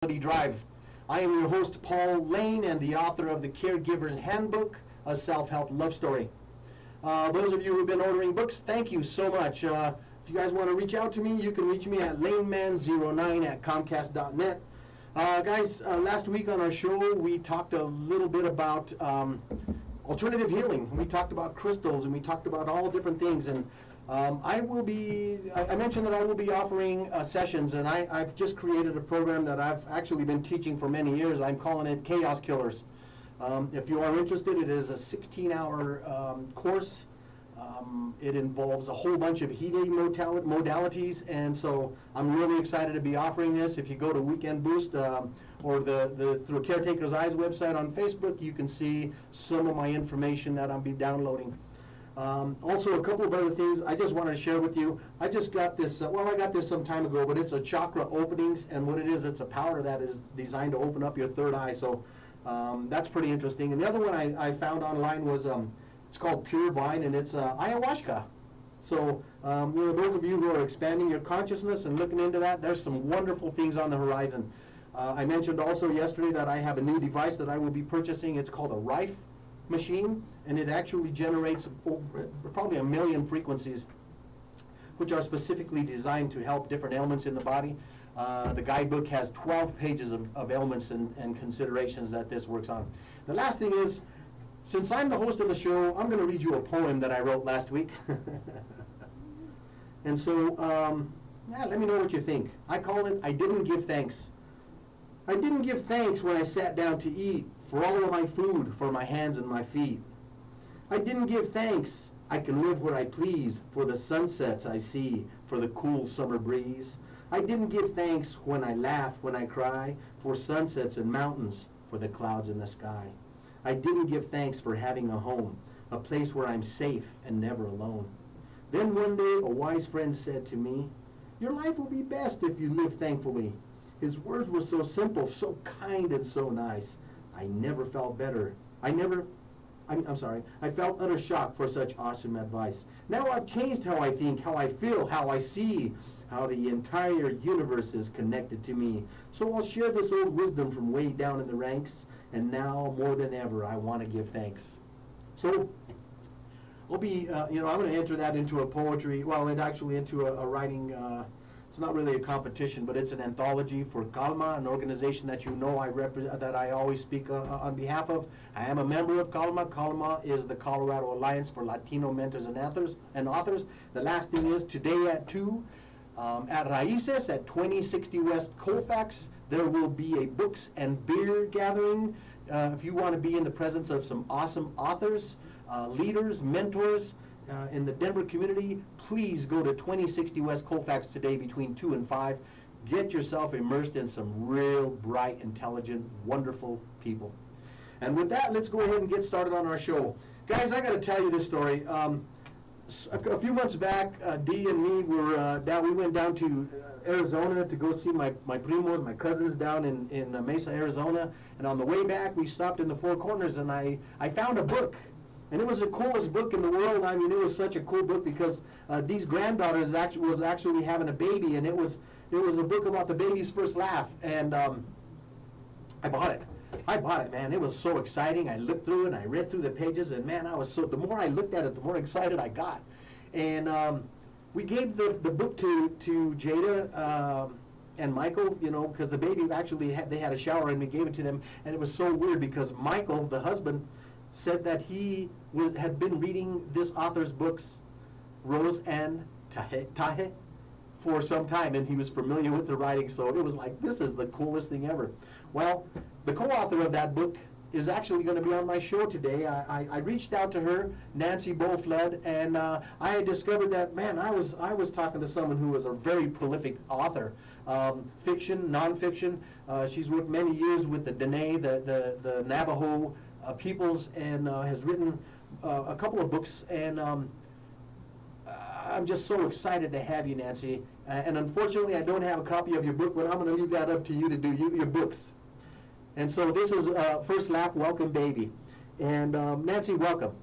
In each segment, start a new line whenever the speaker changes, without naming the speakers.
Drive. I am your host, Paul Lane, and the author of The Caregiver's Handbook, a self-help love story. Those of you who have been ordering books, thank you so much. If you guys want to reach out to me, you can reach me at laneman09@comcast.net. Guys, last week on our show, we talked a little bit about alternative healing. We talked about crystals, and we talked about all different things. And I mentioned that I will be offering sessions, and I've just created a program that I've actually been teaching for many years. I'm calling it Chaos Killers. If you are interested, it is a 16-hour course. It involves a whole bunch of healing modalities, and so I'm really excited to be offering this. If you go to Weekend Boost or through Caretaker's Eyes website on Facebook, you can see some of my information that I'll be downloading. Also, a couple of other things I just wanted to share with you. I just got this, I got this some time ago, but it's a chakra openings, and what it is, it's a powder that is designed to open up your third eye, so that's pretty interesting. And the other one I found online was, it's called Pure Vine, and it's ayahuasca. So, those of you who are expanding your consciousness and looking into that, there's some wonderful things on the horizon. I mentioned also yesterday that I have a new device that I will be purchasing. It's called a Rife machine, and it actually generates probably 1 million frequencies, which are specifically designed to help different ailments in the body. The guidebook has 12 pages of ailments and considerations that this works on. The last thing is, since I'm the host of the show, I'm going to read you a poem that I wrote last week. And so, let me know what you think. I call it, I Didn't Give Thanks. I didn't give thanks when I sat down to eat, for all of my food, for my hands and my feet. I didn't give thanks, I can live where I please, for the sunsets I see, for the cool summer breeze. I didn't give thanks when I laugh, when I cry, for sunsets and mountains, for the clouds in the sky. I didn't give thanks for having a home, a place where I'm safe and never alone. Then one day a wise friend said to me, "Your life will be best if you live thankfully." His words were so simple, so kind, and so nice. I never felt better. I felt utter shock for such awesome advice. Now I've changed how I think, how I feel, how I see, how the entire universe is connected to me. So I'll share this old wisdom from way down in the ranks, and now more than ever I want to give thanks. So I'll be, I'm going to enter that into a poetry, and actually into a writing. It's not really a competition, but it's an anthology for Calma, an organization that I represent, that I always speak on behalf of. I am a member of Calma. Calma is the Colorado Alliance for Latino Mentors and Authors. The last thing is today at 2, at Raíces at 2060 West Colfax, there will be a books and beer gathering. If you want to be in the presence of some awesome authors, leaders, mentors, in the Denver community, please go to 2060 West Colfax today between 2 and 5. Get yourself immersed in some real bright, intelligent, wonderful people. And with that, let's go ahead and get started on our show. Guys, I got to tell you this story. A few months back, Dee and me we went down to Arizona to go see my primos, my cousins down in Mesa, Arizona. And on the way back, we stopped in the Four Corners, and I found a book. And it was the coolest book in the world. I mean, it was such a cool book because Dee's granddaughter was actually having a baby, and it was a book about the baby's first laugh. And I bought it. Man. It was so exciting. I looked through it, and I read through the pages, and man, the more I looked at it, the more excited I got. And we gave the book to Jada and Michael, because the baby actually they had a shower, and we gave it to them. And it was so weird because Michael, the husband, said that he had been reading this author's books, Rose and Tahe, for some time, and he was familiar with the writing, so it was like, this is the coolest thing ever. Well, the co-author of that book is actually going to be on my show today. I reached out to her, Nancy Bowflood, and I discovered that, man, I was talking to someone who was a very prolific author, fiction, nonfiction. She's worked many years with the Dene, the Navajo peoples, and has written a couple of books, and I'm just so excited to have you, Nancy. And unfortunately, I don't have a copy of your book, but I'm going to leave that up to you to do your books. And so this is First Lap, Welcome Baby. And Nancy, welcome.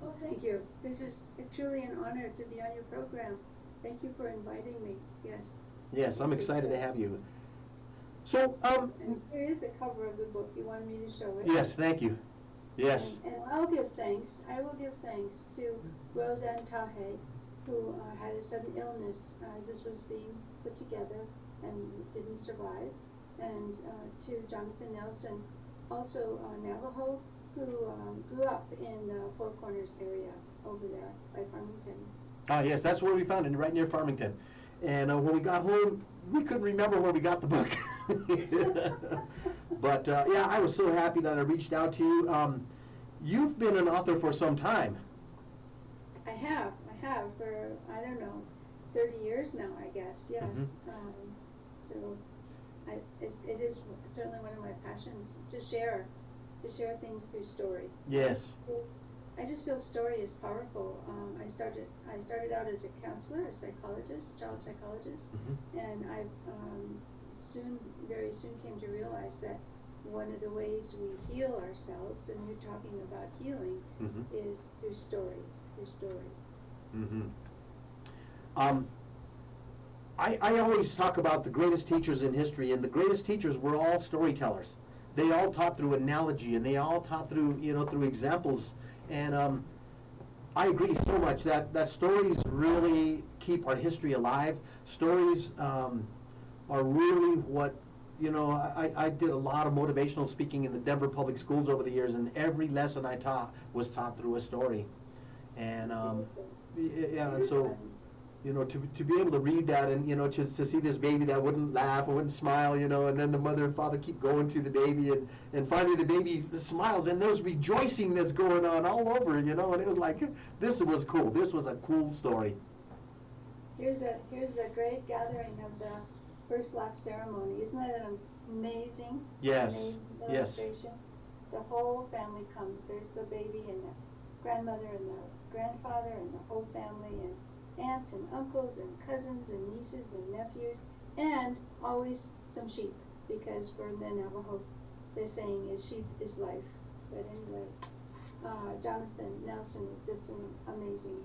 Oh, thank you. This is truly an honor to be on your program. Thank you for inviting me. Yes.
Yes, I'm excited to have you. So,
And here is a cover of the book. You wanted me to show it?
yes, thank you. Yes.
And I will give thanks to Roseanne Tahe, who had a sudden illness as this was being put together and didn't survive, and to Jonathan Nelson, also Navajo, who grew up in the Four Corners area over there by Farmington.
Ah, yes, that's where we found it, right near Farmington. And when we got home, we couldn't remember where we got the book. But yeah, I was so happy that I reached out to you. You've been an author for some time.
I have for, I don't know, 30 years now, I guess, yes. So it is certainly one of my passions to share things through story.
Yes.
I just feel story is powerful. I started out as a counselor, a psychologist, child psychologist, and I very soon came to realize that one of the ways we heal ourselves, and you're talking about healing, is through story.
I always talk about the greatest teachers in history, and the greatest teachers were all storytellers. They all taught through analogy, and they all taught through, through examples. And I agree so much that stories really keep our history alive. Stories are really what, I did a lot of motivational speaking in the Denver public schools over the years, and every lesson I taught was taught through a story. And yeah, and so, to be able to read that, and to see this baby that wouldn't laugh or wouldn't smile, and then the mother and father keep going to the baby, and finally the baby smiles, and there's rejoicing that's going on all over, and it was like, this was cool. This was a cool story.
Here's a great gathering of the first lap ceremony. Isn't that an amazing?
Yes.
Amazing
illustration?
Yes. The whole family comes. There's the baby and the grandmother and the grandfather and the whole family, and aunts and uncles and cousins and nieces and nephews, and always some sheep, because for the Navajo, the saying is sheep is life. But anyway, Jonathan Nelson is just an amazing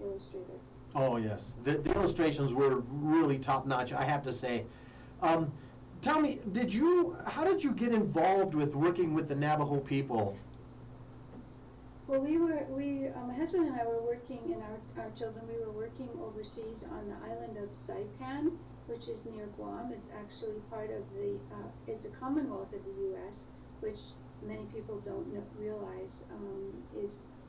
illustrator.
Oh yes, the illustrations were really top notch, I have to say. Tell me, how did you get involved with working with the Navajo people?
Well, my husband and I were working, and our children, we were working overseas on the island of Saipan, which is near Guam. It's actually part of it's a commonwealth of the U.S., which many people don't realize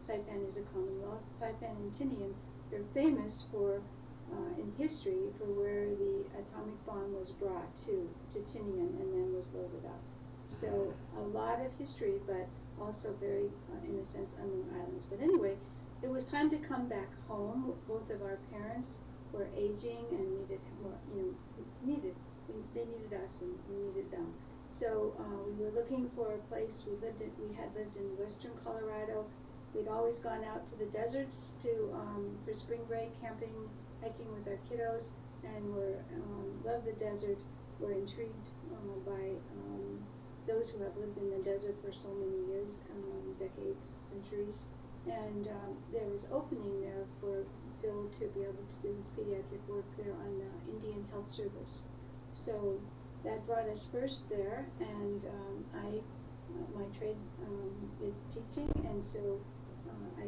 Saipan is a commonwealth. Saipan and Tinian, they're famous for, in history, for where the atomic bomb was brought to Tinian and then was loaded up. So a lot of history, but also very, in a sense, unknown islands. But anyway, it was time to come back home. Both of our parents were aging and needed more, they needed us and we needed them. So we were looking for a place. We had lived in western Colorado. We'd always gone out to the deserts for spring break, camping, hiking with our kiddos, and loved the desert. We're intrigued by those who have lived in the desert for so many years, decades, centuries. And there was opening there for Phil to be able to do his pediatric work there on the Indian Health Service. So that brought us first there, and my trade is teaching, and so I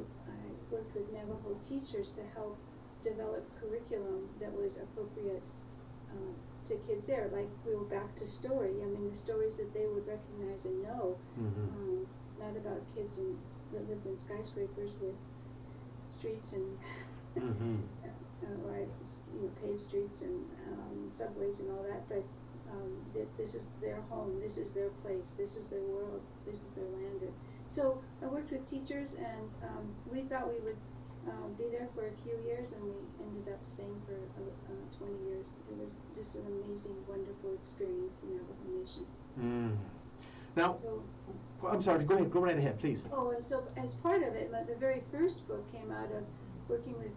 worked with Navajo teachers to help develop curriculum that was appropriate to kids there. Like, we were back to story. I mean, the stories that they would recognize and know, not about kids that lived in skyscrapers with streets and paved streets and subways and all that, but this is their home, this is their place, this is their world, this is their land. So I worked with teachers, and we thought we would be there for a few years, and we ended up staying for 20 years. It was just an amazing, wonderful experience in Navajo Nation.
Now, I'm sorry, go ahead, go right ahead, please.
Oh, and so as part of it, the very first book came out of working with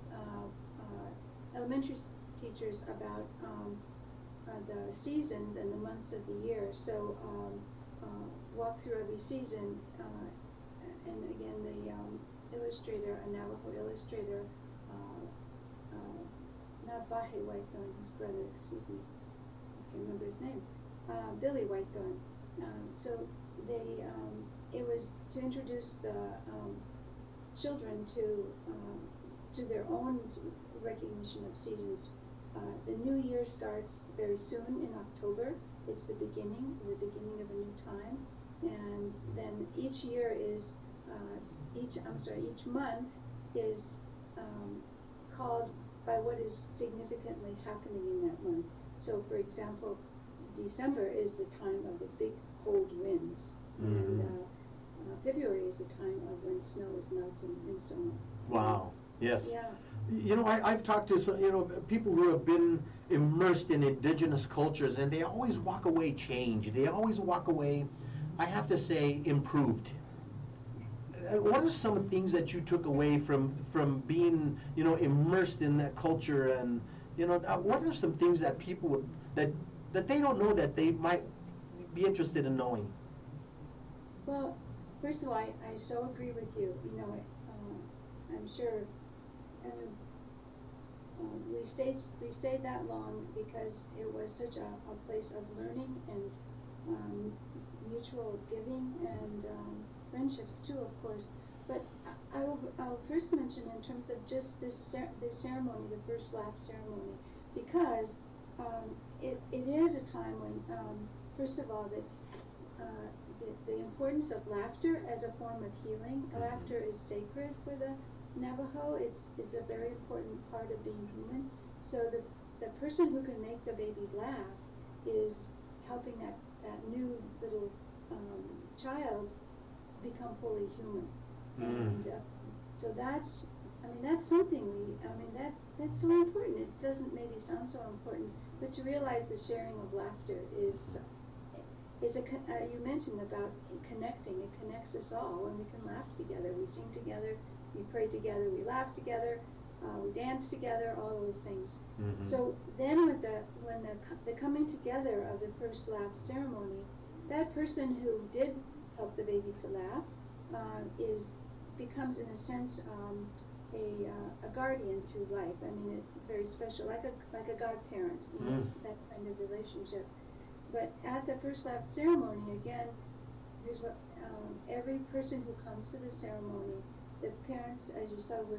elementary teachers about the seasons and the months of the year. So walk through every season, and again, the illustrator, a Navajo illustrator, not Bahe Waikon, his brother, excuse me, I can't remember his name. Billy Whitethorn. So they, it was to introduce the children to their own recognition of seasons. The new year starts very soon in October. It's the beginning of a new time, and then each year is each month is called by what is significantly happening in that month. So, for example, December is the time of the big cold winds,
Mm-hmm.
and February is the time of when snow is melting, and so on.
Wow. Yes.
Yeah.
You know, I've talked to some, people who have been immersed in indigenous cultures, and they always walk away changed. They always walk away, I have to say, improved. What are some of the things that you took away from being, immersed in that culture, and what are some things that people would that they don't know that they might be interested in knowing?
Well, first of all, I so agree with you. I'm sure, and we stayed that long because it was such a place of learning and mutual giving and friendships too, of course. But I'll first mention in terms of just this ceremony, the first lap ceremony, because it is a time when, first of all, that the importance of laughter as a form of healing. Laughter is sacred for the Navajo. It's a very important part of being human. So the person who can make the baby laugh is helping that new little child become fully human. And so that's something that's so important. It doesn't maybe sound so important, but to realize the sharing of laughter is you mentioned about connecting. It connects us all when we can laugh together. We sing together, we pray together, we laugh together, we dance together, all those things.
Mm-hmm.
So then when the coming together of the first laugh ceremony, that person who did help the baby to laugh becomes in a sense a guardian through life. I mean, it's very special, like a godparent, that kind of relationship. But at the first laugh ceremony, again, here's what every person who comes to the ceremony, the parents, as you saw, were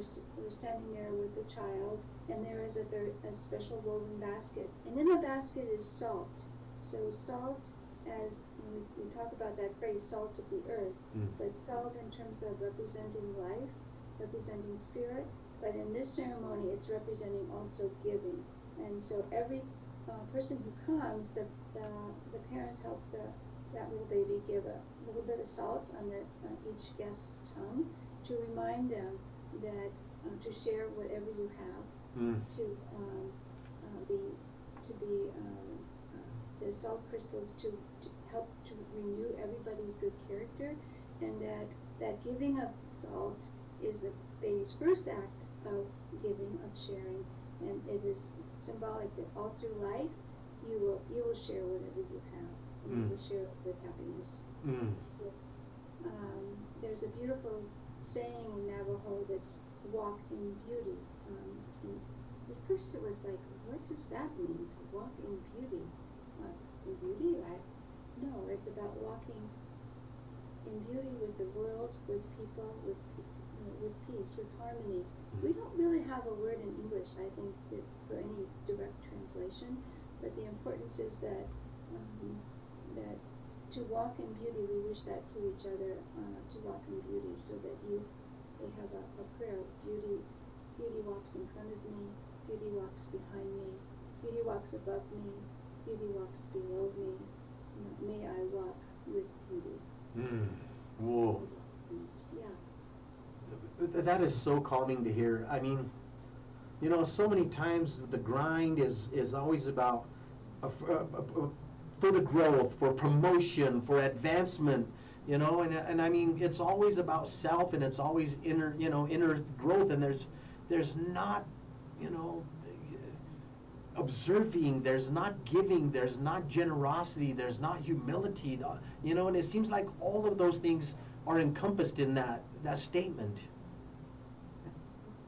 standing there with the child, and there is a special woven basket, and in the basket is salt. So salt, as we talk about that phrase, salt of the earth, but salt in terms of representing life, representing spirit. But in this ceremony, it's representing also giving, and so every person who comes, the parents help that little baby give a little bit of salt on each guest's tongue to remind them that to share whatever you have, to be the salt crystals to help to renew everybody's good character, and that giving of salt is the baby's first act of giving, of sharing, and it is symbolic that all through life you will share whatever you have, and you will share it with happiness. So, there's a beautiful saying in Navajo that's walk in beauty. And at first it was like, what does that mean, to walk in beauty? In beauty? No, it's about walking in beauty with the world, with people, with peace, with harmony. We don't really have a word in English, I think, for any direct translation, but the importance is that to walk in beauty, we wish that to each other, to walk in beauty, so that they have a prayer. Beauty walks in front of me, beauty walks behind me, beauty walks above me, beauty walks below me. May I walk with beauty.
Whoa.
Yeah.
That is so calming to hear. I mean, so many times the grind is always about further growth, for promotion, for advancement, and I mean, it's always about self, and it's always inner growth, and there's not, observing, there's not giving, there's not generosity, there's not humility, and it seems like all of those things are encompassed in that statement.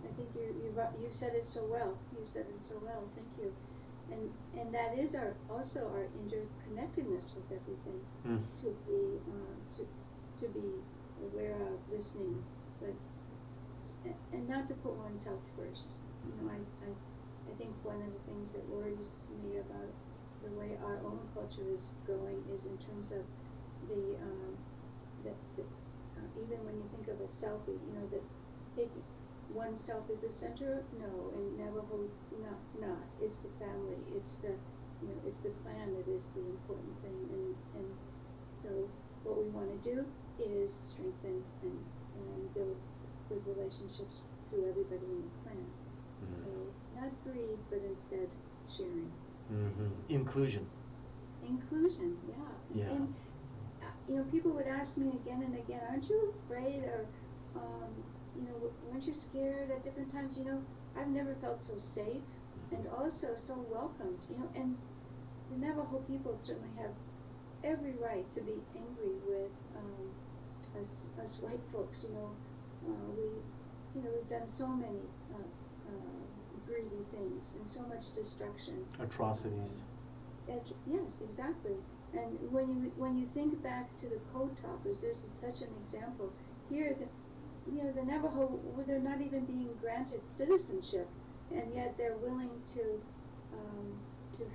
I think you said it so well. You said it so well. Thank you. and that is also our interconnectedness with everything,
Mm.
to be aware of, listening, but and not to put oneself first. I think one of the things that worries me about the way our own culture is going is in terms of the even when you think of a selfie, that taking oneself is the center. No, in Navajo, not. It's the family. It's it's the clan that is the important thing. And so what we want to do is strengthen and build good relationships through everybody in the clan. Mm-hmm. So not greed, but instead sharing.
Mm-hmm. Inclusion.
Inclusion, yeah.
Yeah.
And people would ask me again and again, aren't you afraid, or weren't you scared at different times? I've never felt so safe and also so welcomed. And the Navajo people certainly have every right to be angry with us white folks. We've done so many greedy things and so much destruction.
Atrocities.
Yes, exactly. And when you think back to the code talkers, there's such an example here. The Navajo, they're not even being granted citizenship, and yet they're willing to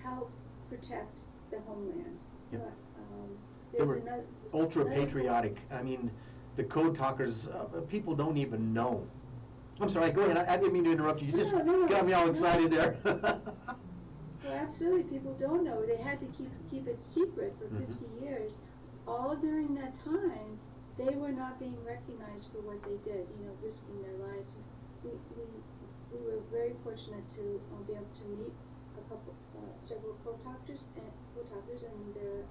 help protect the homeland.
Yep. They were ultra patriotic. I mean, the code talkers, people don't even know. I'm sorry, go ahead. I didn't mean to interrupt you. You just got me all excited there.
Well, absolutely. People don't know. They had to keep it secret for 50 years. All during that time, they were not being recognized for what they did, risking their lives. We were very fortunate to be able to meet several co-talkers and their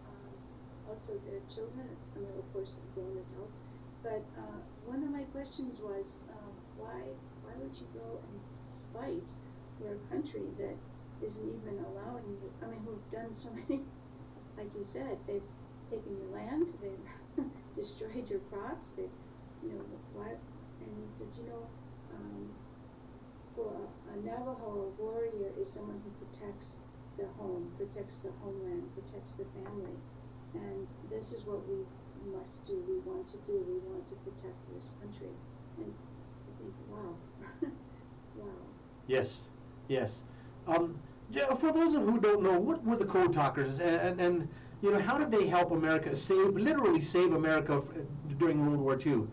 also their children, and of course grown adults. But one of my questions was, why would you go and fight for a country that isn't even allowing you? I mean, who've done so many, like you said, they've taken your land, they've destroyed your crops, why? And he said, for a Navajo, a warrior is someone who protects the home, protects the homeland, protects the family. And this is what we must do, we want to do, we want to protect this country. And I think, wow, wow.
Yes, yes. For those of who don't know, what were the code talkers, and how did they help America literally save America during World War II?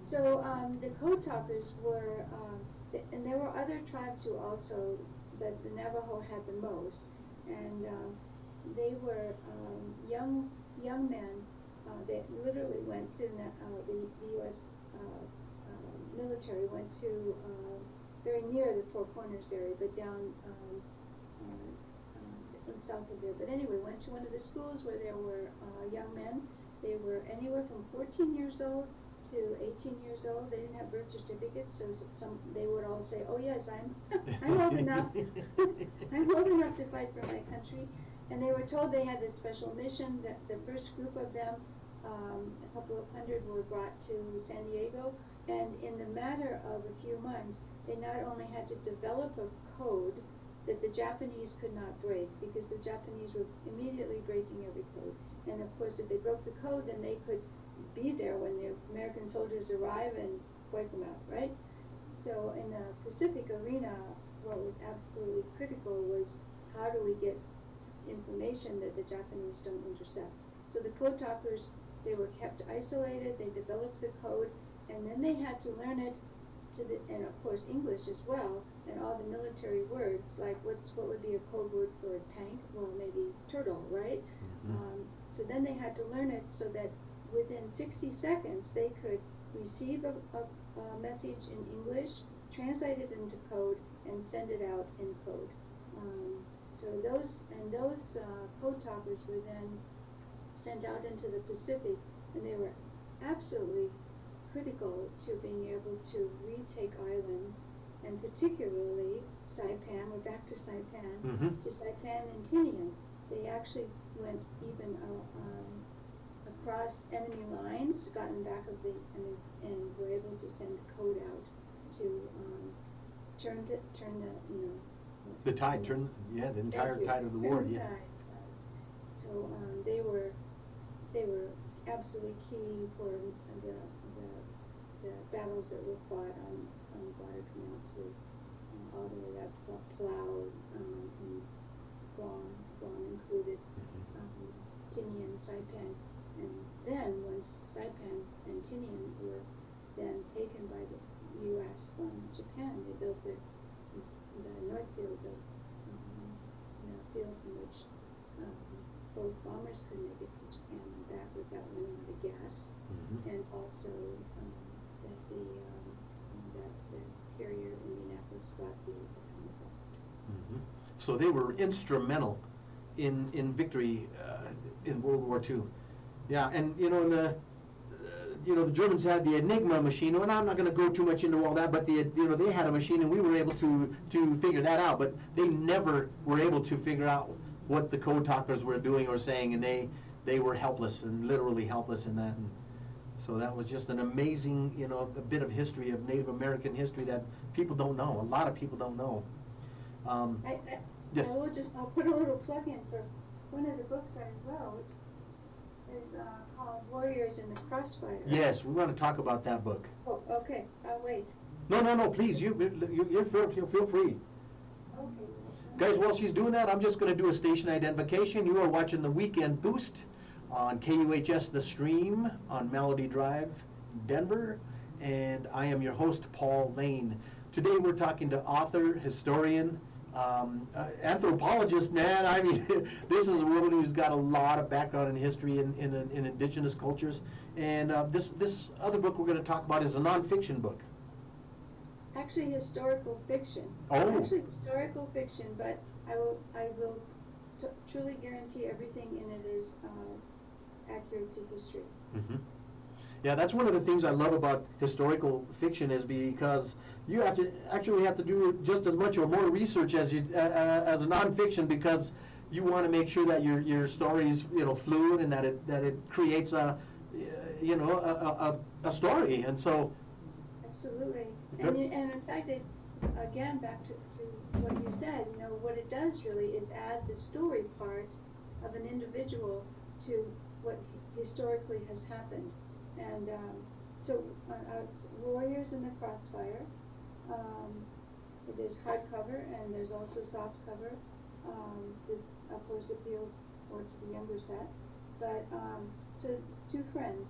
So the code talkers were, and there were other tribes who also, but the Navajo had the most, and they were young men that literally went to the U.S. Military, went to very near the Four Corners area, but down south of there. But anyway, went to one of the schools where there were young men. They were anywhere from 14 years old to 18 years old. They didn't have birth certificates, so they would all say, "Oh yes, I'm old enough. I'm old enough to fight for my country." And they were told they had this special mission. That the first group of them, a couple of hundred, were brought to San Diego, and in the matter of a few months, they not only had to develop a code that the Japanese could not break, because the Japanese were immediately breaking every code. And of course, if they broke the code, then they could be there when the American soldiers arrive and wipe them out, right? So in the Pacific arena, what was absolutely critical was, how do we get information that the Japanese don't intercept? So the code talkers, they were kept isolated, they developed the code, and then they had to learn it and of course English as well, and all the military words, like what would be a code word for a tank? Well, maybe turtle, right? So then they had to learn it so that within 60 seconds they could receive a message in English, translate it into code, and send it out in code. So those code talkers were then sent out into the Pacific, and they were absolutely critical to being able to retake islands, and particularly Saipan. We're back to Saipan, to Saipan and Tinian. They actually went even across enemy lines, got in back of the enemy, and were able to send code out to turn the
The tide turned, yeah, the entire tide of the war, yeah.
So they were absolutely key for the battles that were fought on the Guadalcanal to all the way up Plow and Guam included, Tinian, Saipan, and then once Saipan and Tinian were then taken by the U.S. from Japan, they built the North Field, the field from which both bombers could make it to Japan and back without running out of gas, and also that the carrier Indianapolis brought the atomic bomb.
So they were instrumental in victory in World War II. Yeah, and the Germans had the Enigma machine, and I'm not going to go too much into all that, but they had a machine, and we were able to figure that out. But they never were able to figure out what the code talkers were doing or saying, and they were helpless, and literally helpless in that. And so that was just an amazing, a bit of history of Native American history that people don't know. A lot of people don't know. Yes.
I'll put a little plug in for one of the books I wrote. Is called Warriors in the Crossfire.
Yes, we want to talk about that book.
Oh, okay. I'll wait.
No, please. You're feel free.
Okay.
Guys, while she's doing that, I'm just going to do a station identification. You are watching the Weekend Boost on KUHS The Stream on Melody Drive, Denver, and I am your host, Paul Lane. Today we're talking to author, historian, anthropologist, man. I mean, this is a woman who's got a lot of background in history in indigenous cultures. And this other book we're going to talk about is a nonfiction book.
Actually, historical fiction.
Oh.
Actually, historical fiction, but I will truly guarantee everything in it is accurate to history.
Yeah, that's one of the things I love about historical fiction is because you have to do just as much or more research as as a nonfiction, because you want to make sure that your story's fluid and that it creates a story, and so.
Absolutely, and in fact, again back to what you said, what it does really is add the story part of an individual to what historically has happened. And so Warriors in the Crossfire, there's hardcover and there's also softcover. This of course appeals more to the younger set, but so two friends,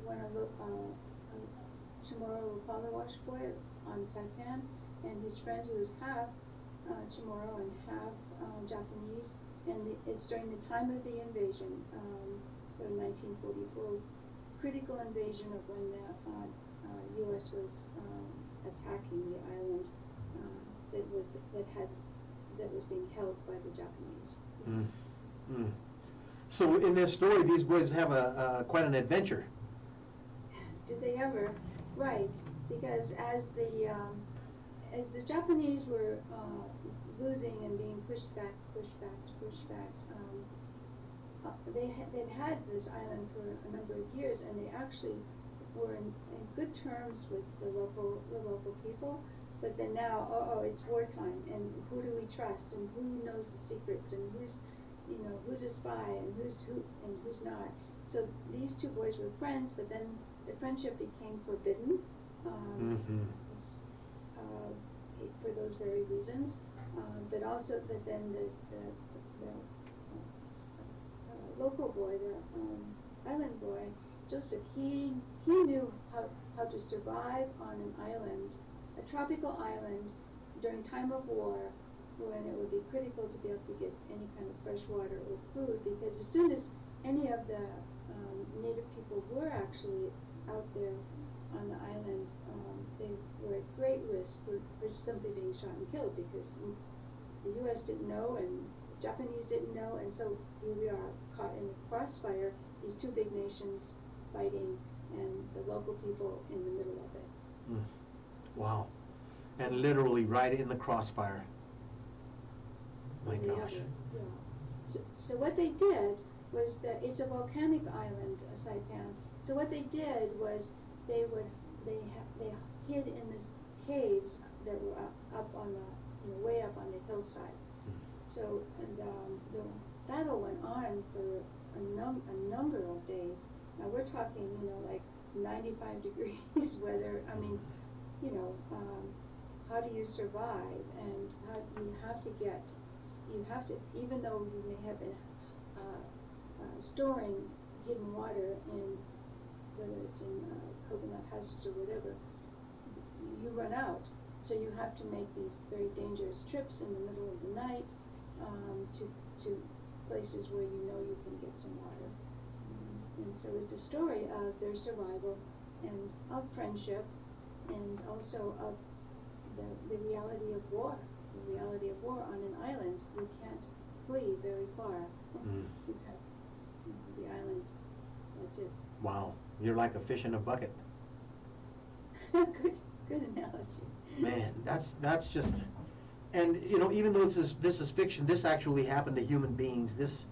one a Chamorro Palawash boy on Saipan, and his friend who is half Chamorro and half Japanese, and it's during the time of the invasion, so 1944. Critical invasion of when the U.S. was attacking the island that was being held by the Japanese. Yes.
So in this story, these boys have quite an adventure.
Did they ever? Right, because as the Japanese were losing and being pushed back, they'd had this island for a number of years, and they actually were in good terms with the local people. But then now, it's wartime, and who do we trust, and who knows the secrets, and who's a spy, and who's not. So these two boys were friends, but then the friendship became forbidden for those very reasons. But then the local boy, the island boy, Joseph, he knew how to survive on an island, a tropical island, during time of war, when it would be critical to be able to get any kind of fresh water or food, because as soon as any of the native people were actually out there on the island, they were at great risk for simply being shot and killed, because the U.S. didn't know and the Japanese didn't know, and so here we are caught in the crossfire, these two big nations fighting, and the local people in the middle of it.
Wow. And literally right in the crossfire. My gosh.
Yeah. So what they did was that it's a volcanic island, Saipan. So what they did was they hid in these caves that were up on way up on the hillside. So, and the battle went on for a number of days. Now we're talking, like 95 degrees weather. I mean, how do you survive? And how you have to, even though you may have been storing hidden water in, whether it's in coconut husks or whatever, you run out. So you have to make these very dangerous trips in the middle of the night to places where you can get some water. And so it's a story of their survival and of friendship, and also of the reality of war. The reality of war on an island. You can't flee very far. You have the island. That's it.
Wow, you're like a fish in a bucket.
Good analogy.
Man, that's just, and even though this is fiction, this actually happened to human beings. This,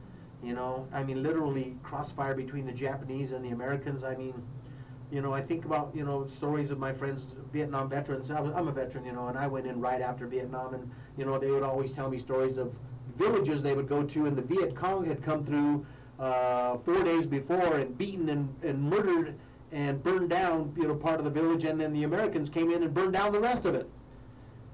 I mean, literally crossfire between the Japanese and the Americans. I mean, I think about stories of my friends, Vietnam veterans. I'm a veteran, and I went in right after Vietnam, and they would always tell me stories of villages they would go to, and the Viet Cong had come through 4 days before and beaten and murdered and burned down, part of the village, and then the Americans came in and burned down the rest of it.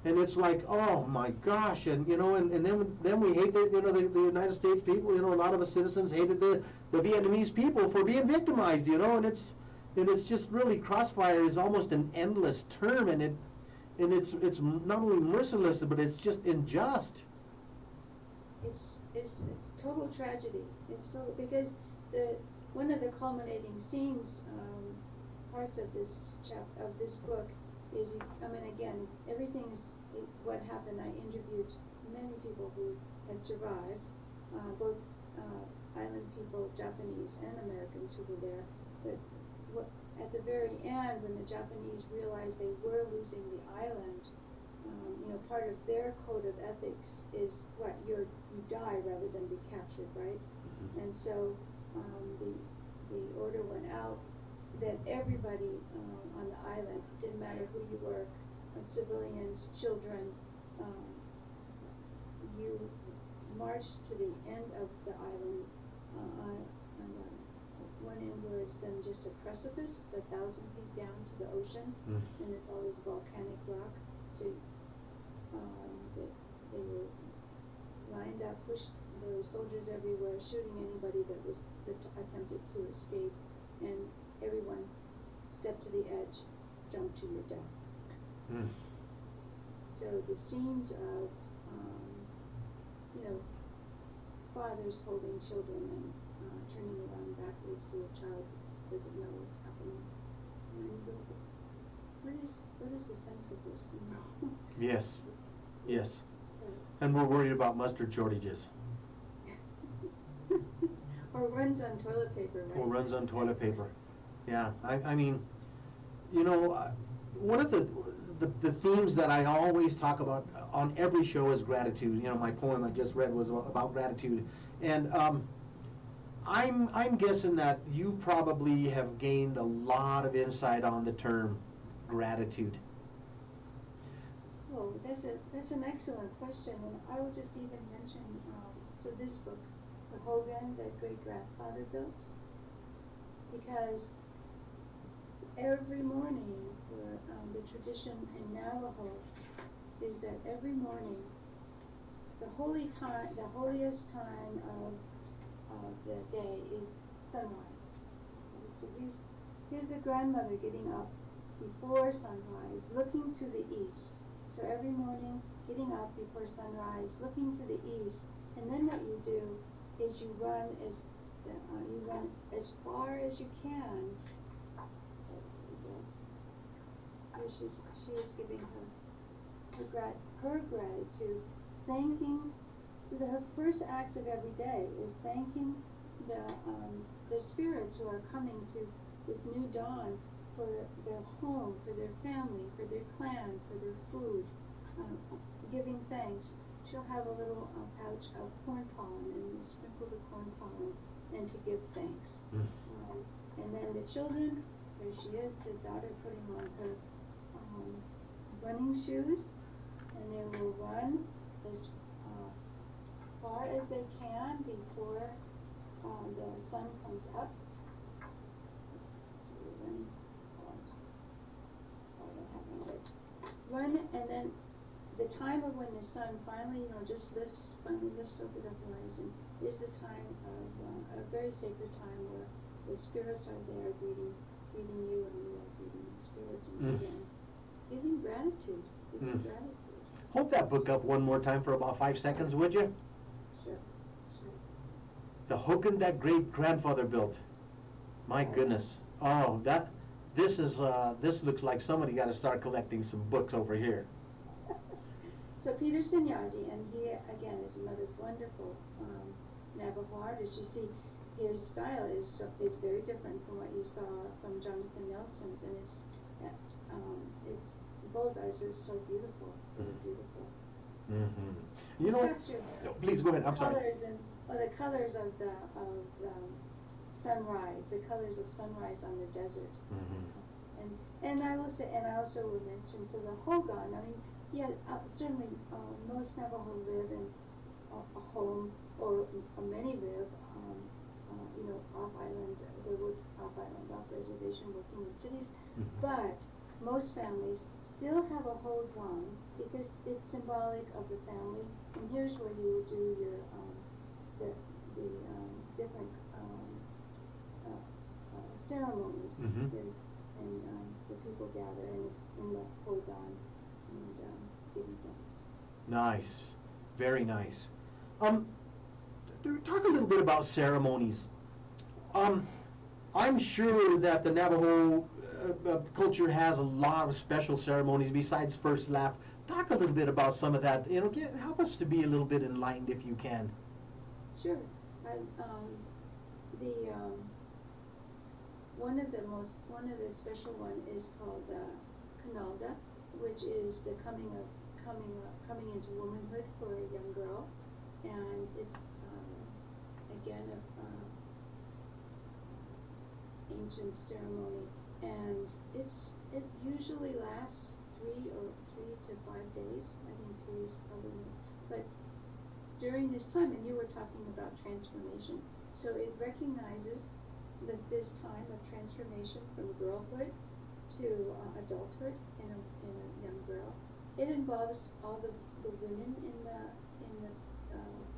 And it's like, oh my gosh, and and then we hate the United States people. A lot of the citizens hated the Vietnamese people for being victimized. And it's just really, crossfire is almost an endless term, and it's not only merciless, but it's just unjust.
It's total tragedy. It's total, because one of the culminating scenes, parts of this book is, again, everything is what happened. I interviewed many people who had survived, both island people, Japanese and Americans who were there. But at the very end, when the Japanese realized they were losing the island, part of their code of ethics is you die rather than be captured, right? And so the order went out that everybody on the island, didn't matter who you were, civilians, children, you marched to the end of the island. On one end where it's then just a precipice, it's 1,000 feet down to the ocean, and it's always volcanic rock. So they were lined up, pushed. There were soldiers everywhere shooting anybody that attempted to escape, and everyone stepped to the edge, jumped to your death. So the scenes of fathers holding children and turning around backwards so a child doesn't know what's happening. What is the sense of this?
Yes. And we're worried about mustard shortages.
Or runs on toilet paper, right?
Or runs on toilet paper. Yeah, I mean, one of the themes that I always talk about on every show is gratitude. My poem I just read was about gratitude, and I'm guessing that you probably have gained a lot of insight on the term gratitude.
Oh, that's an excellent question, and I would just even mention so this book, the Hogan that great-grandfather built, because every morning, the tradition in Navajo is that every morning, the holiest time of the day is sunrise. So here's the grandmother getting up before sunrise, looking to the east. So every morning, getting up before sunrise, looking to the east, and then what you do is you run as far as you can. She is giving her gratitude, thanking. So that her first act of every day is thanking the spirits who are coming to this new dawn for their home, for their family, for their clan, for their food, giving thanks. She'll have a little pouch of corn pollen, and you sprinkle the corn pollen and to give thanks. And then the children, there she is, the daughter putting on her running shoes, and they will run as far as they can before the sun comes up. So we're running. Oh, I don't have my notes. Run, and then the time of when the sun finally, just finally lifts over the horizon is the time of a very sacred time where the spirits are there greeting you, and you are greeting the spirits, and again, giving gratitude.
Hold that book up one more time for about 5 seconds, would you?
Sure.
The hogan that great grandfather built. My goodness. Oh, this looks like somebody got to start collecting some books over here.
So Peter Sanyazi, and he again is another wonderful Navajo artist. You see, his style is very different from what you saw from Jonathan Nelson's, and it's both arts are so beautiful, beautiful.
You know what? No, please go ahead. I'm sorry.
The colors of the sunrise, the colors of sunrise on the desert. And I will say, and I also would mention, so the Hogan, I mean, yeah, certainly most Navajo live in a home, or many live, off island, off reservation, working in cities, but most families still have a Hogan because it's symbolic of the family. And here's where you would do your the different ceremonies. And the people gather, and it's in the Hogan, and giving thanks.
Nice, very nice. Talk a little bit about ceremonies. I'm sure that the Navajo culture has a lot of special ceremonies besides first laugh. Talk a little bit about some of that. Help us to be a little bit enlightened if you can.
Sure. One of the special one is called Canalda, which is the coming into womanhood for a young girl, and it's again a ancient ceremony, and it usually lasts 3 to 5 days. I think 3 is probably, but during this time, and you were talking about transformation, so it recognizes this time of transformation from girlhood to adulthood in a young girl. It involves all the women in the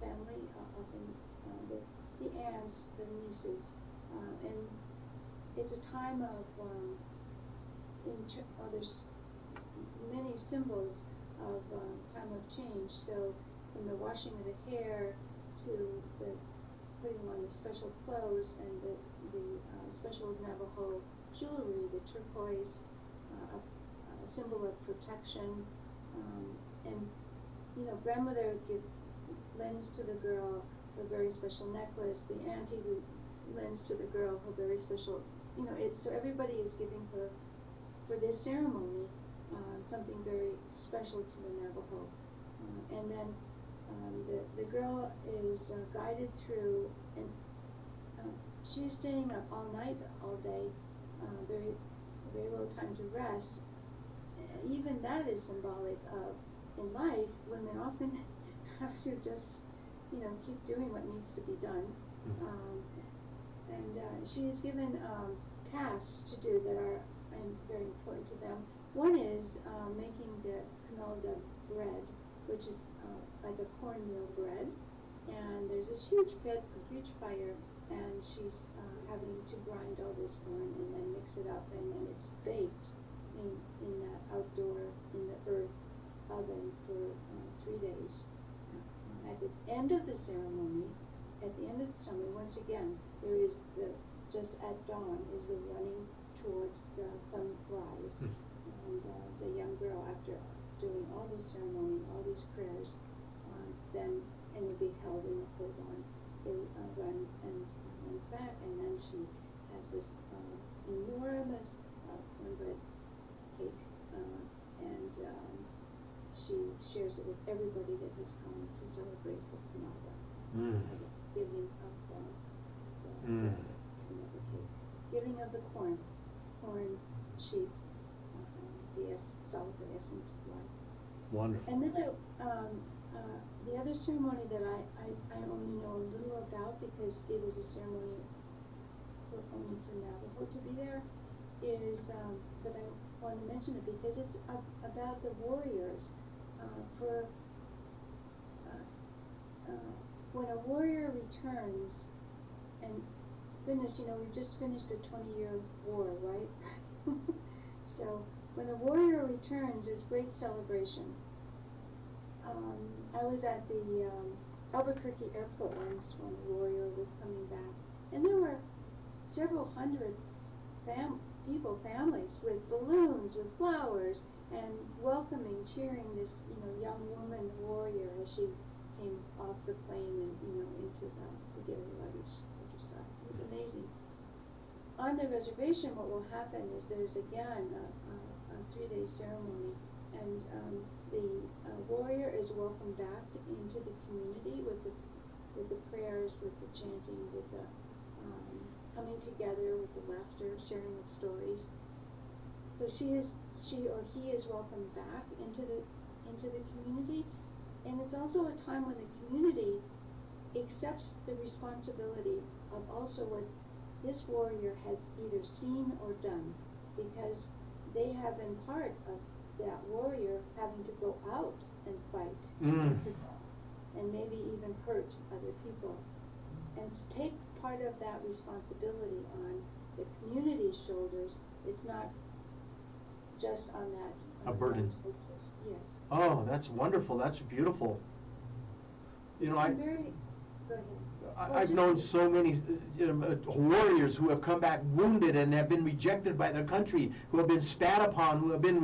family, often the aunts, the nieces, and it's a time of there's many symbols of time of change. So from the washing of the hair to the putting on the special clothes and the special Navajo jewelry, the turquoise, a symbol of protection, and grandmother lends to the girl a very special necklace. The auntie lends to the girl her very special, so everybody is giving her for this ceremony something very special to the Navajo, and then the girl is guided through, and she's staying up all night, all day, very, very little time to rest. Even that is symbolic of, in life, women often have to just, keep doing what needs to be done. And she is given tasks to do that are very important to them. One is making the canalda bread, which is like a cornmeal bread, and there's this huge pit, a huge fire, and she's having to grind all this corn and then mix it up, and then it's baked in that outdoor, in the earth oven for 3 days. At the end of the ceremony, once again, there is just at dawn is the running towards the sunrise, and the young girl, after doing all this ceremony, all these prayers, then, and will be held in the Hogan, runs back, and then she has this enormous cornbread cake, and she shares it with everybody that has come to celebrate her Canada. Giving of the cake, giving of the corn sheep, the salt, the essence of life,
Wonderful.
And then the other ceremony that I only know a little about because it is a ceremony only for Navajo to be there is, but I want to mention it because it's about the warriors. For when a warrior returns, and goodness, we've just finished a 20-year war, right? So when a warrior returns, there's great celebration. I was at the Albuquerque airport once when a warrior was coming back, and there were several hundred families with balloons, with flowers, and welcoming, cheering this, young woman warrior as she came off the plane and, into to get her luggage, such a stuff. It was amazing. On the reservation, what will happen is there's again a 3-day ceremony, and the warrior is welcomed back into the community with the prayers, with the chanting, with the coming together, with the laughter, sharing of stories. So she or he is welcomed back into the community, and it's also a time when the community accepts the responsibility of also what this warrior has either seen or done, because they have been part of that warrior having to go out and fight and maybe even hurt other people. And to take part of that responsibility on the community's shoulders, it's not just on that
a burden.
Yes.
Oh, that's wonderful. That's beautiful.
Go ahead.
I've known so many warriors who have come back wounded and have been rejected by their country, who have been spat upon, who have been,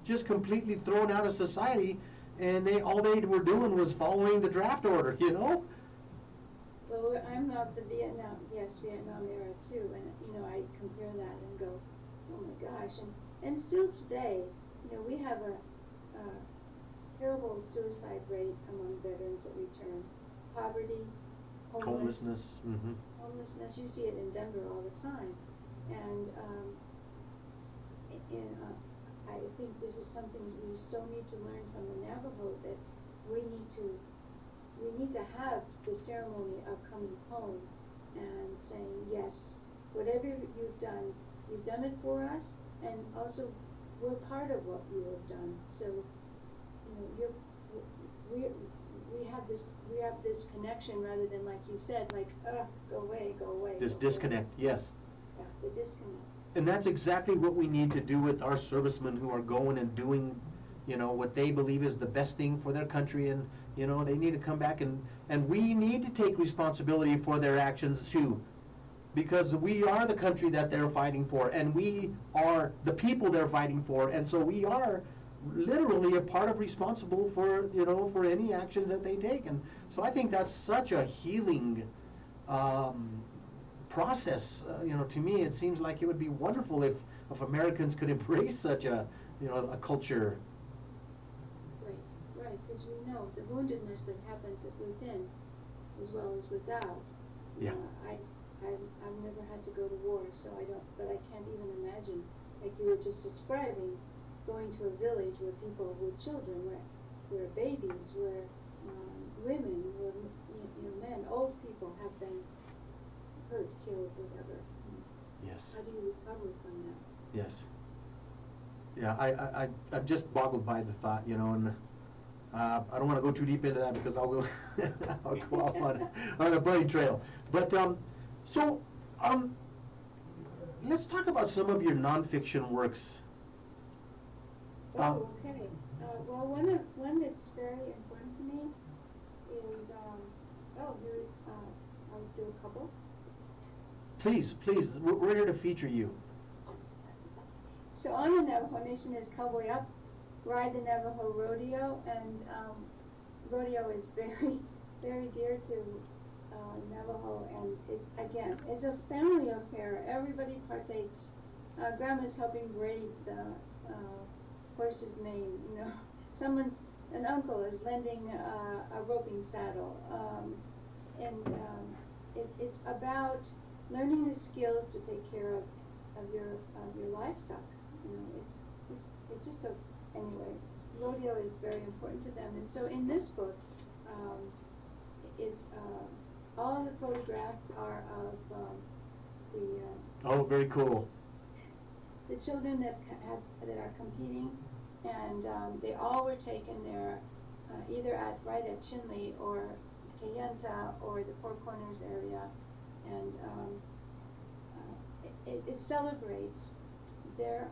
just completely thrown out of society, and all they were doing was following the draft order,
Well, I'm of the Vietnam era too, and I compare that and go, oh my gosh, and still today, we have a terrible suicide rate among veterans that return. Poverty,
homelessness. Mm-hmm.
Homelessness, you see it in Denver all the time. And I think this is something we so need to learn from the Navajo, that we need to have the ceremony of coming home and saying, yes, whatever you've done it for us, and also we're part of what you have done. So, we have this connection rather than, like you said, like, go away.
This disconnect, yes.
Yeah, the disconnect.
And that's exactly what we need to do with our servicemen who are going and doing, what they believe is the best thing for their country, and, they need to come back, and we need to take responsibility for their actions too, because we are the country that they're fighting for, and we are the people they're fighting for, and so we are literally a part of responsible for, for any actions that they take. And so I think that's such a healing process. To me, it seems like it would be wonderful if Americans could embrace such a culture.
Right, because we know the woundedness that happens within as well as without.
Yeah.
I've never had to go to war, so I don't, but I can't even imagine, like you were just describing, going to a village where people were children, where babies, where women, where men, old people have been hurt, killed, whatever.
Yes.
How do you recover from that?
Yes. Yeah, I'm just boggled by the thought, and I don't want to go too deep into that because I'll go I'll go off on a bunny trail. But let's talk about some of your nonfiction works.
Okay. Well, one that's very important to me is I'll do a couple.
Please, we're here to feature you.
So on the Navajo Nation is Cowboy Up, Ride the Navajo Rodeo, and rodeo is very, very dear to Navajo, and it's a family affair. Everybody partakes. Grandma's helping braid the horse's mane. An uncle is lending a roping saddle, and it's about learning the skills to take care of your livestock. It's just anyway. rodeo is very important to them. And so in this book, it's all the photographs are of the
Oh, very cool.
the children that are competing, and they all were taken there, either right at Chinle or Kayenta or the Four Corners area, and it celebrates their,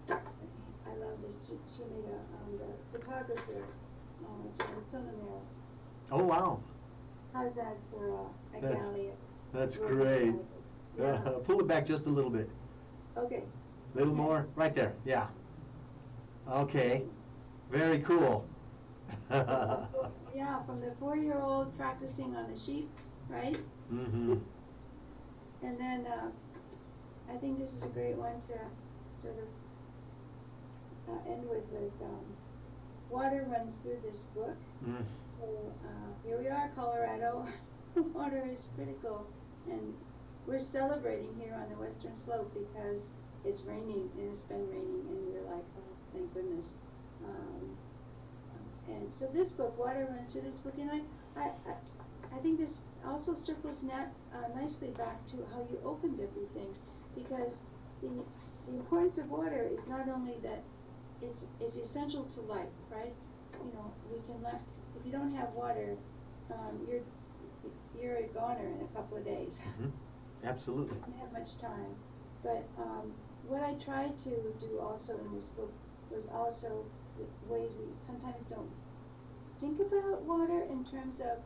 I love this. She made the photographer, Jan Sonomere.
Oh, wow.
How's that for a galley?
That's great.
Yeah.
Pull it back just a little bit.
Okay.
Little more, right there, yeah. Okay, very cool.
Yeah, from the 4-year-old practicing on a sheep, right?
Mm-hmm.
And then I think this is a great one to sort of end with water runs through this book.
Mm.
So here we are, Colorado. Water is critical, and we're celebrating here on the western slope because it's raining, and it's been raining, and we're like, oh, thank goodness. And so this book, Water Runs Through this book, and I think this also circles nicely back to how you opened everything, because the importance of water is not only that it's essential to life, right? We can if you don't have water, you're a goner in a couple of days.
Mm-hmm. Absolutely.
You don't have much time. But what I tried to do also in this book was also the ways we sometimes don't think about water in terms of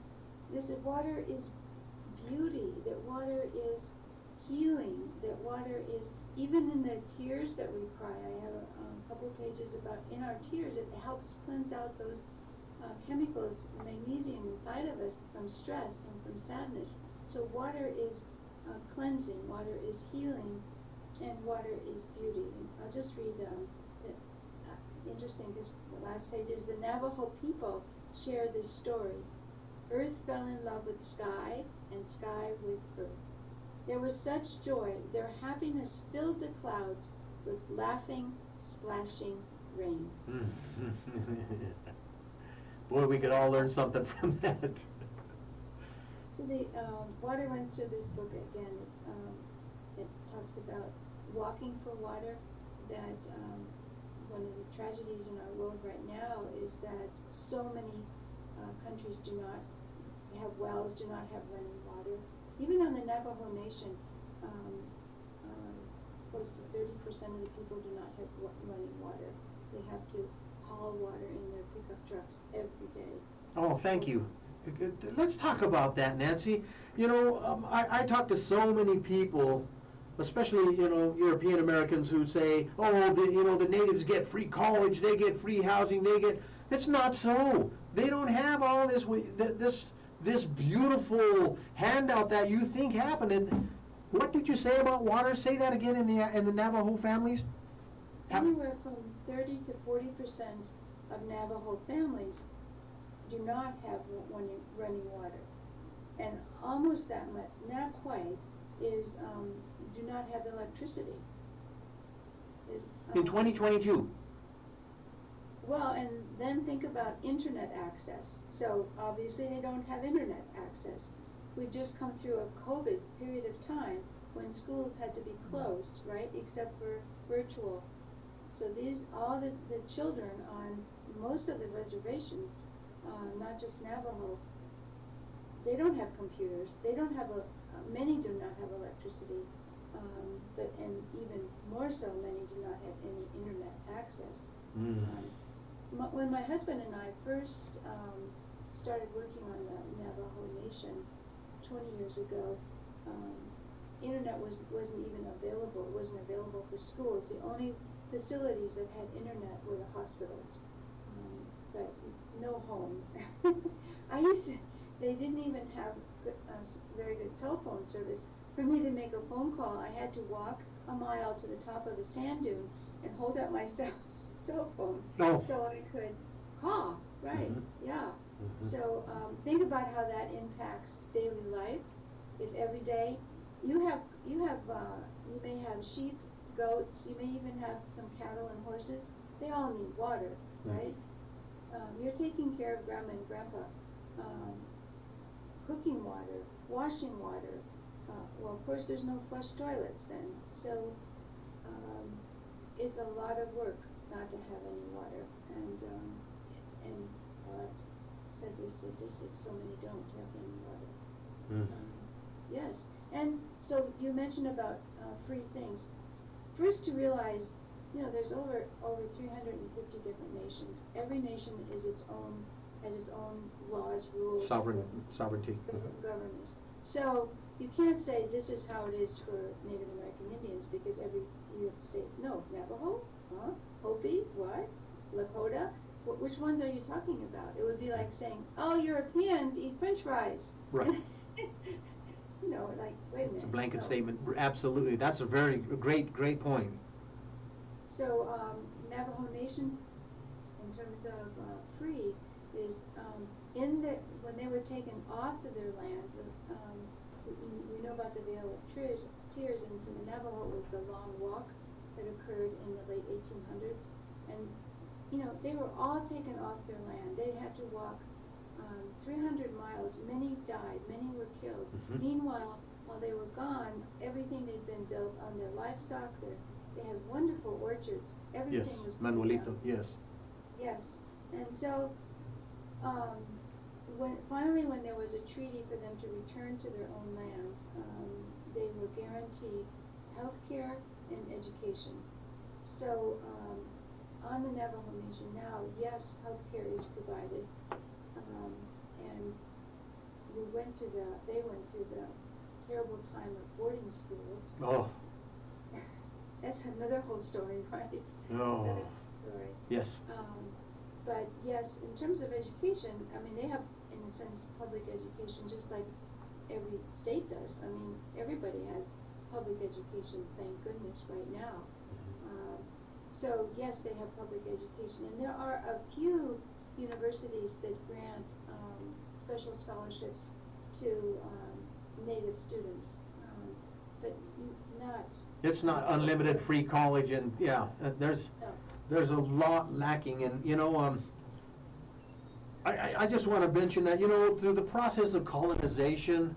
this. That water is beauty, that water is healing, that water is, even in the tears that we cry, I have a couple pages about in our tears, it helps cleanse out those chemicals, magnesium inside of us from stress and from sadness. So water is cleansing, water is healing, and water is beauty. And I'll just read interesting, because the last page is the Navajo people share this story. Earth fell in love with sky, and sky with earth. There was such joy, their happiness filled the clouds with laughing, splashing rain.
Boy, we could all learn something from that.
So the water runs through this book again. It talks about walking for water, that one of the tragedies in our world right now is that so many countries do not have wells, do not have running water. Even on the Navajo Nation, close to 30% of the people do not have running water. They have to haul water in their pickup trucks every day.
Oh, thank you. Let's talk about that, Nancy. I talk to so many people, especially, European Americans, who say, oh, the natives get free college, they get free housing, it's not so. They don't have all this beautiful handout that you think happened. What did you say about water? Say that again in the Navajo families.
Anywhere from 30 to 40% of Navajo families do not have running water, and almost that much, not quite, is do not have electricity.
In 2022.
Well, and then think about internet access. So obviously they don't have internet access. We've just come through a COVID period of time when schools had to be closed, right, except for virtual. So all the children on most of the reservations, not just Navajo, they don't have computers. They don't have many do not have electricity, and even more so, many do not have any internet access. When my husband and I first started working on the Navajo Nation 20 years ago, internet wasn't even available. It wasn't available for schools. The only facilities that had internet were the hospitals, but no home. They didn't even have very good cell phone service. For me to make a phone call, I had to walk a mile to the top of a sand dune and hold up my cell phone so I could call, right? Mm-hmm. Yeah. Mm-hmm. So think about how that impacts daily life. If every day you may have sheep, goats, you may even have some cattle and horses. They all need water. right? You're taking care of grandma and grandpa. Um, Cooking water, washing water. Well, of course, there's no flush toilets then. So it's a lot of work not to have any water. And I've said this statistics, so many don't have any water. Yes, and so you mentioned about free things. First, to realize, there's over 350 different nations. Every nation is has its own laws, rules,
Sovereignty.
governments. So you can't say this is how it is for Native American Indians, because you have to say no. Navajo, Hopi, what? Lakota. Which ones are you talking about? It would be like saying, oh, Europeans eat French fries.
Right.
Like, wait a minute.
It's a blanket statement. Absolutely. That's a very great point.
So Navajo Nation, in terms of free, is when they were taken off of their land. We know about the Veil of Tears, and for the Navajo it was the Long Walk that occurred in the late 1800s, and they were all taken off their land. They had to walk 300 miles. Many died, many were killed. Meanwhile, while they were gone, everything they'd been built on their livestock. They had wonderful orchards. Everything was
Manuelito. Yes.
Yes, and so when there was a treaty for them to return to their own land, they were guaranteed health care and education. So on the Navajo Nation now, yes, health care is provided, and they went through the terrible time of boarding schools.
Oh.
That's another whole story, right?
Oh.
Another story.
Yes.
But yes, in terms of education, I mean, they have, in a sense, public education just like every state does. I mean, everybody has public education, thank goodness, right now. So yes, they have public education, and there are a few universities that grant special scholarships to Native students, but not.
It's not unlimited free college, and there's a lot lacking, and I just want to mention that through the process of colonization,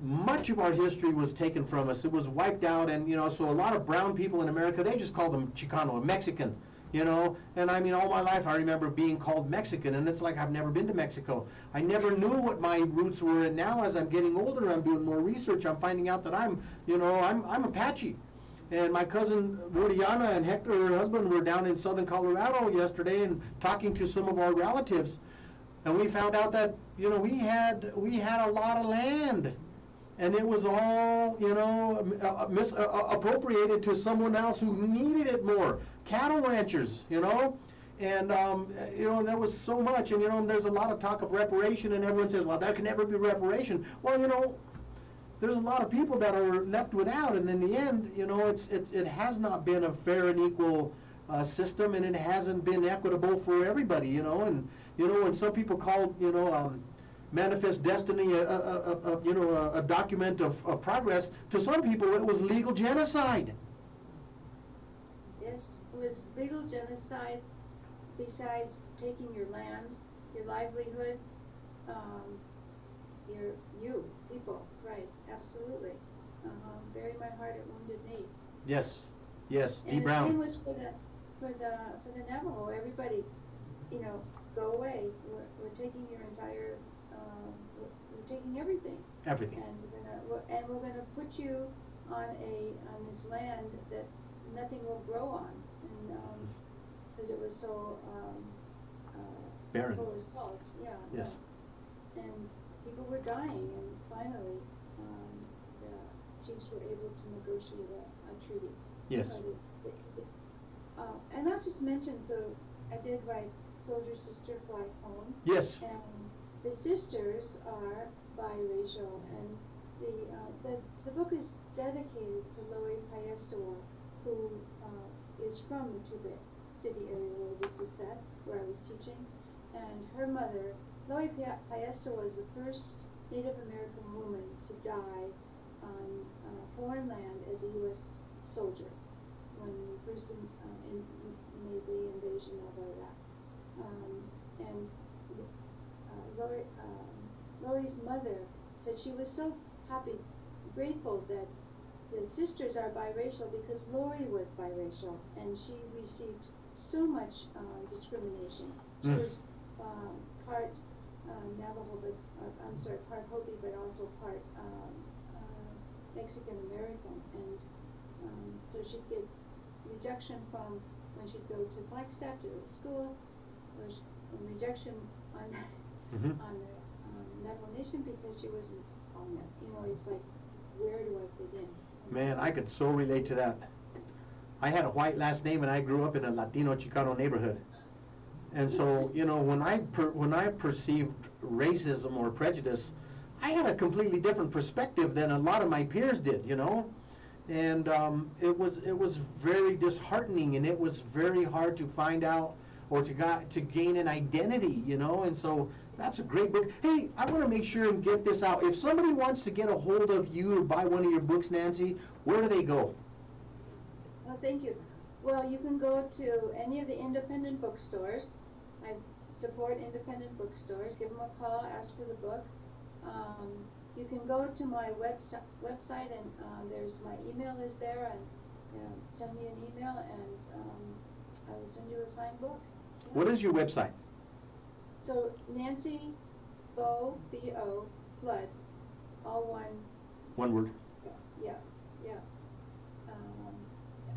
much of our history was taken from us. It was wiped out, and so a lot of brown people in America, they just called them Chicano, Mexican, and I mean, all my life I remember being called Mexican, and it's like I've never been to Mexico. I never knew what my roots were, and now as I'm getting older, I'm doing more research, I'm finding out that I'm Apache. And my cousin Rodiana and Hector, her husband, were down in southern Colorado yesterday and talking to some of our relatives, and we found out that we had a lot of land, and it was all appropriated to someone else who needed it more. Cattle ranchers, and there was so much, and there's a lot of talk of reparation, and everyone says, well, there can never be reparation. Well, there's a lot of people that are left without, and in the end, it has not been a fair and equal system, and it hasn't been equitable for everybody, and when some people call Manifest Destiny a document of progress, to some people it was legal genocide.
Yes, it was legal genocide. Besides taking your land, your livelihood, people, right? Absolutely. Bury my heart at Wounded Knee.
Yes, yes.
And
Brown.
the same was for the Navajo. Everybody, go away. We're taking your entire. We're taking everything.
Everything.
And we're gonna put you on this land that nothing will grow on, and because it was so
barren.
full of salt. Yeah.
Yes.
And people were dying, and finally, the chiefs were able to negotiate a treaty.
Yes.
And I'll just mention, so I did write Soldier Sister Fly Home.
Yes.
And the sisters are biracial, and the book is dedicated to Loie Payestoa, who is from the Tibet City area where this is set, where I was teaching, and her mother, Loie Payestoa, was the first Native American woman to die on foreign land as a U.S. soldier when we first made the invasion of Iraq. And Lori's mother said she was so happy, grateful that the sisters are biracial because Lori was biracial and she received so much discrimination. She was part Navajo, but I'm sorry, part Hopi, but also part Mexican American, and so she'd get rejection from when she'd go to Flagstaff to go to school, or rejection on on the Navajo Nation because she wasn't on it. You know, it's like, where do I fit in?
Man, I could so relate to that. I had a white last name and I grew up in a Latino Chicano neighborhood. And so, you know, when I perceived racism or prejudice, I had a completely different perspective than a lot of my peers did, you know? And it was very disheartening, and it was very hard to find out or to gain an identity, you know? And so that's a great book. Hey, I want to make sure and get this out. If somebody wants to get a hold of you or buy one of your books, Nancy, where do they go?
Well, thank you. Well, you can go to any of the independent bookstores. I support independent bookstores. Give them a call, ask for the book. You can go to my website, and there's my email is there, and send me an email, and I will send you a signed book. Yeah.
What is your website?
So Nancy Bo, B-O, Flood, all one.
One word.
Yeah.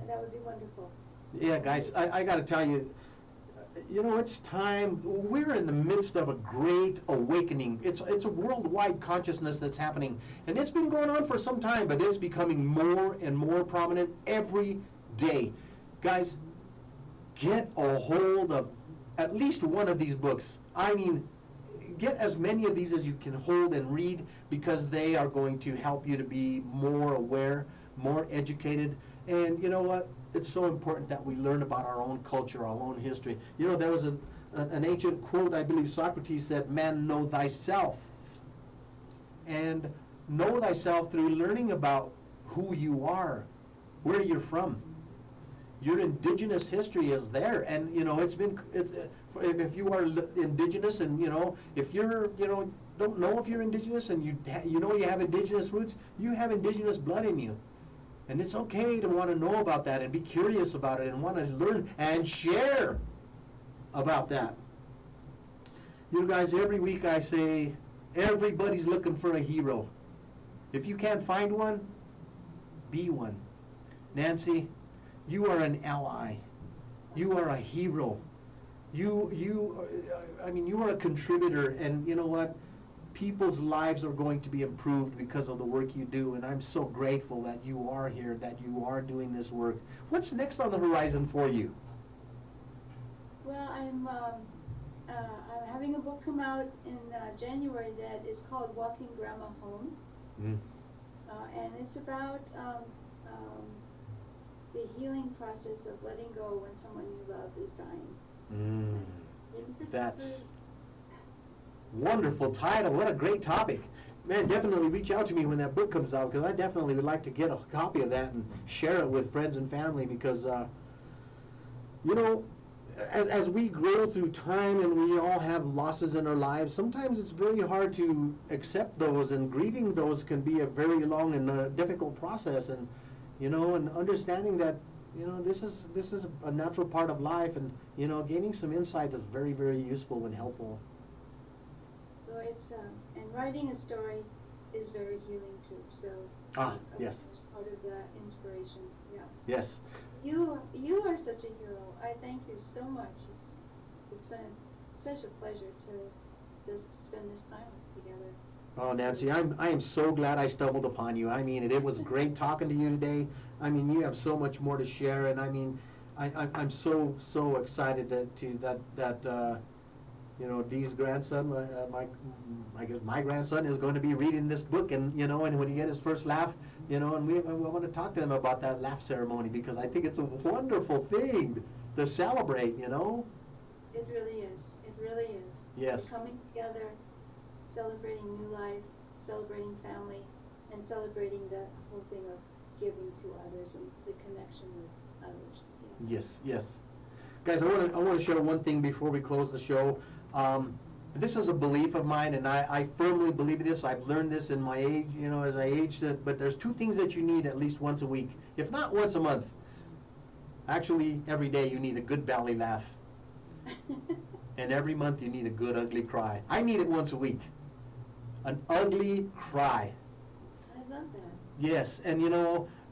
That would be wonderful.
Yeah, guys, I got to tell you, you know, it's time. We're in the midst of a great awakening. It's a worldwide consciousness that's happening, and it's been going on for some time, but it's becoming more and more prominent every day. Guys, get a hold of at least one of these books. I mean, get as many of these as you can hold and read, because they are going to help you to be more aware, more educated. And you know what? It's so important that we learn about our own culture, our own history. You know, there was an ancient quote, I believe Socrates said, "Man, know thyself." And know thyself through learning about who you are, where you're from. Your indigenous history is there, and you know, if you are indigenous, and you know, if you're, you know, don't know if you're indigenous, and you know you have indigenous roots, you have indigenous blood in you. And it's okay to want to know about that and be curious about it and want to learn and share about that. You guys, every week I say, everybody's looking for a hero. If you can't find one, be one. Nancy, you are an ally. You are a hero. I mean, you are a contributor, and you know what? People's lives are going to be improved because of the work you do, and I'm so grateful that you are here, that you are doing this work. What's next on the horizon for you?
Well, I'm having a book come out in January that is called Walking Grandma Home, and it's about the healing process of letting go when someone you love is dying.
That's wonderful title. What a great topic. Man, definitely reach out to me when that book comes out, because I definitely would like to get a copy of that and share it with friends and family, because you know, as we grow through time and we all have losses in our lives, sometimes it's very hard to accept those, and grieving those can be a very long and difficult process, and you know, and understanding that, you know, this is a natural part of life, and you know, gaining some insight is very, very useful and helpful.
So it's and writing a story is very healing too. So
yes,
it's part of the inspiration. Yeah.
Yes.
You are such a hero. I thank you so much. It's been such a pleasure to just spend this time together.
Oh, Nancy, I am so glad I stumbled upon you. I mean, it was great talking to you today. I mean, you have so much more to share, and I mean, I'm so excited that you know, Dee's grandson, I guess my grandson is going to be reading this book, and you know, and when he get his first laugh, you know, and we want to talk to him about that laugh ceremony, because I think it's a wonderful thing to celebrate, you know.
It really is. It really is.
Yes.
We're coming together, celebrating new life, celebrating family, and celebrating the whole thing of giving to others and the connection with others.
Yes. Guys, I want to share one thing before we close the show. This is a belief of mine, and I firmly believe this. I've learned this in my age, as I age. But there's two things that you need at least once a week, if not once a month. Actually, every day you need a good belly laugh. And every month you need a good ugly cry. I need it once a week. An ugly cry.
I love that.
Yes, and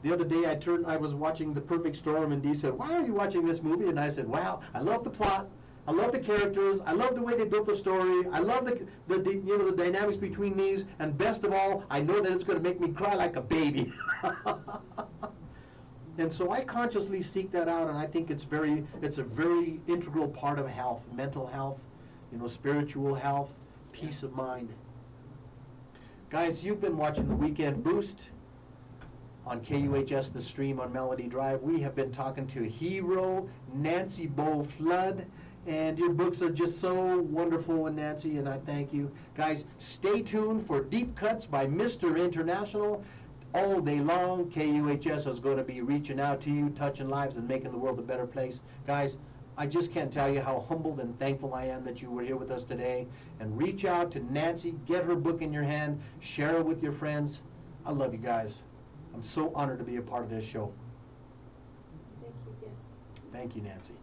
the other day I was watching The Perfect Storm, and Dee said, "Why are you watching this movie?" And I said, "Wow, I love the plot. I love the characters. I love the way they built the story. I love the dynamics between these, and best of all, I know that it's going to make me cry like a baby." And so I consciously seek that out, and I think it's a very integral part of health, mental health, spiritual health, peace of mind. Guys, you've been watching the Weekend Boost on KUHS, the stream on Melody Drive. We have been talking to hero Nancy Bo Flood, and your books are just so wonderful, and Nancy, and I thank you. Guys, stay tuned for Deep Cuts by Mr. International. All day long, KUHS is going to be reaching out to you, touching lives, and making the world a better place. Guys, I just can't tell you how humbled and thankful I am that you were here with us today. And reach out to Nancy, get her book in your hand, share it with your friends. I love you guys. I'm so honored to be a part of this show.
Thank you, Jeff.
Thank you, Nancy.